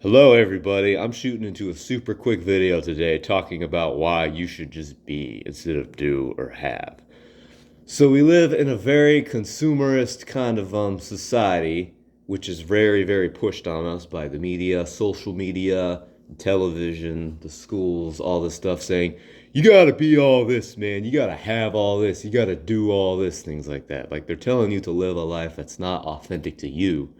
Hello, everybody. I'm shooting into a super quick video today talking about why you should just be instead of do or have. So we live in a very consumerist kind of society, which is very, very pushed on us by the media, social media, television, the schools, all this stuff saying, you gotta be all this, man. You gotta have all this. You gotta do all this, things like that. Like they're telling you to live a life that's not authentic to you,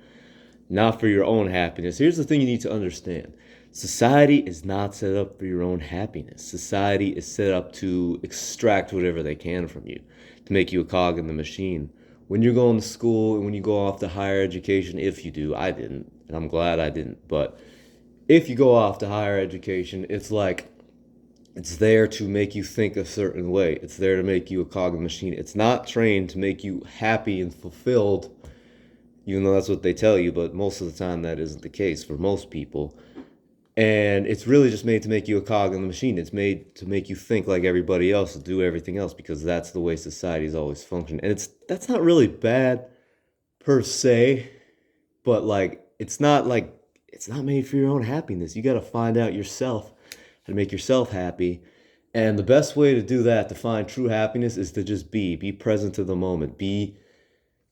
not for your own happiness. Here's the thing you need to understand. Society is not set up for your own happiness. Society is set up to extract whatever they can from you, to make you a cog in the machine. When you're going to school and when you go off to higher education, if you do, I didn't, and I'm glad I didn't, but if you go off to higher education, it's like it's there to make you think a certain way. It's there to make you a cog in the machine. It's not trained to make you happy and fulfilled, even though that's what they tell you, but most of the time that isn't the case for most people. And it's really just made to make you a cog in the machine. It's made to make you think like everybody else and do everything else because that's the way society's always functioned. And that's not really bad per se, but it's not made for your own happiness. You got to find out yourself how to make yourself happy. And the best way to do that, to find true happiness, is to just be present to the moment, be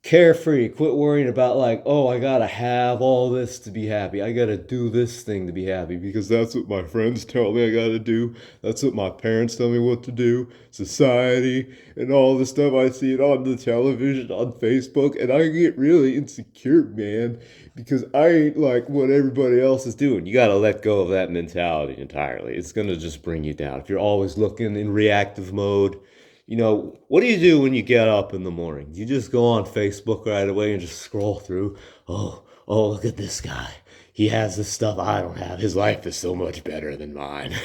carefree. Quit worrying about like, oh, I gotta have all this to be happy. I gotta do this thing to be happy because that's what my friends tell me I gotta do. That's what my parents tell me what to do. Society and all the stuff I see it on the television, on Facebook, and I get really insecure, man, because I ain't like what everybody else is doing. You gotta let go of that mentality entirely. It's gonna just bring you down. If you're always looking in reactive mode, what do you do when you get up in the morning? You just go on Facebook right away and just scroll through. Oh, look at this guy. He has this stuff I don't have. His life is so much better than mine.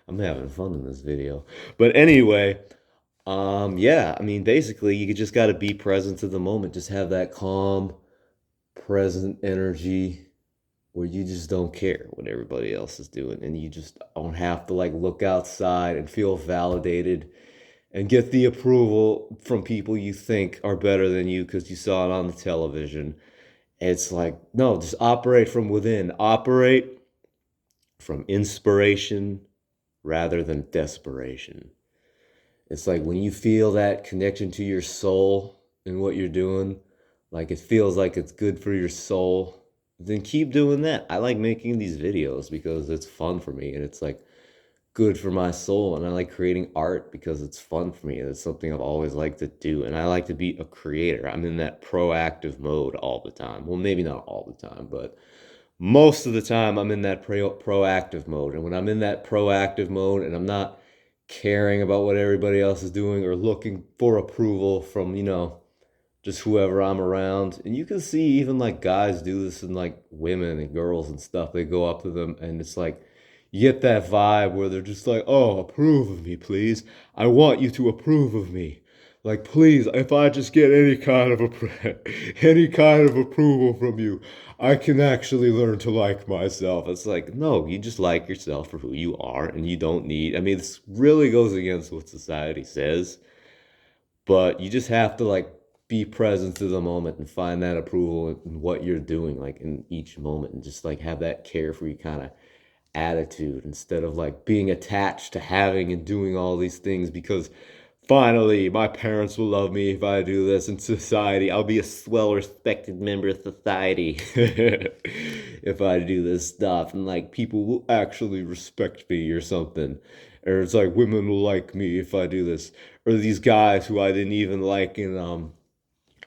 I'm having fun in this video. But anyway, yeah, I mean, basically, you just got to be present to the moment. Just have that calm, present energy where you just don't care what everybody else is doing. And you just don't have to like look outside and feel validated and get the approval from people you think are better than you because you saw it on the television. It's like, no, just operate from within. Operate from inspiration rather than desperation. It's like when you feel that connection to your soul in what you're doing, like it feels like it's good for your soul, then keep doing that. I like making these videos because it's fun for me and it's like good for my soul. And I like creating art because it's fun for me. And it's something I've always liked to do. And I like to be a creator. I'm in that proactive mode all the time. Well, maybe not all the time, but most of the time I'm in that proactive mode. And when I'm in that proactive mode and I'm not caring about what everybody else is doing or looking for approval from, just whoever I'm around. And you can see even like guys do this and like women and girls and stuff. They go up to them and it's like you get that vibe where they're just like, "Oh, approve of me, please. I want you to approve of me. Like, please, if I just get any kind of any kind of approval from you, I can actually learn to like myself." It's like, no, you just like yourself for who you are, and you don't need. I mean, this really goes against what society says, but you just have to like be present to the moment and find that approval in what you're doing, like in each moment, and just like have that carefree kind of attitude instead of like being attached to having and doing all these things because finally my parents will love me if I do this in society. I'll be a well respected member of society if I do this stuff, and like people will actually respect me or something. Or it's like women will like me if I do this. Or these guys who I didn't even like in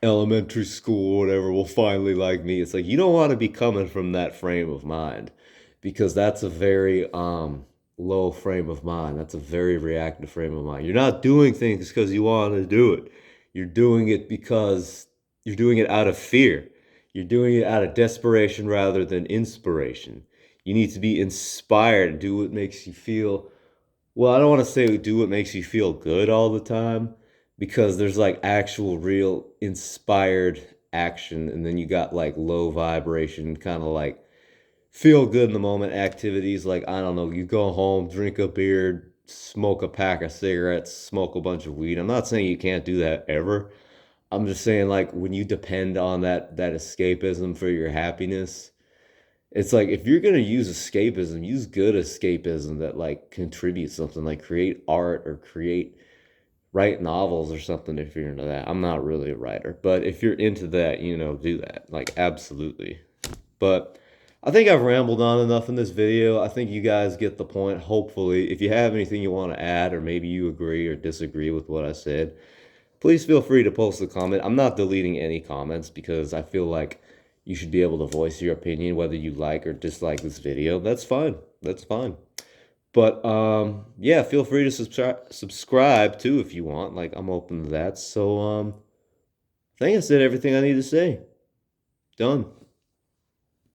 elementary school or whatever will finally like me. It's like you don't want to be coming from that frame of mind because that's a very low frame of mind. That's a very reactive frame of mind. You're not doing things because you want to do it. You're doing it because you're doing it out of fear. You're doing it out of desperation rather than inspiration. You need to be inspired and do what makes you feel, well, I don't want to say do what makes you feel good all the time because there's like actual real inspired action, and then you got like low vibration kind of like feel good in the moment activities. Like, I don't know, you go home, drink a beer, smoke a pack of cigarettes, smoke a bunch of weed. I'm not saying you can't do that ever. I'm just saying like when you depend on that escapism for your happiness, It's like if you're gonna use escapism, use good escapism that like contributes something, like create art or write novels or something if you're into that. I'm not really a writer, but if you're into that, do that. Like absolutely. But I think I've rambled on enough in this video. I think you guys get the point, hopefully. If you have anything you want to add, or maybe you agree or disagree with what I said, please feel free to post a comment. I'm not deleting any comments because I feel like you should be able to voice your opinion, whether you like or dislike this video. That's fine. That's fine. But yeah, feel free to subscribe too if you want. Like I'm open to that. So I think I said everything I need to say. Done.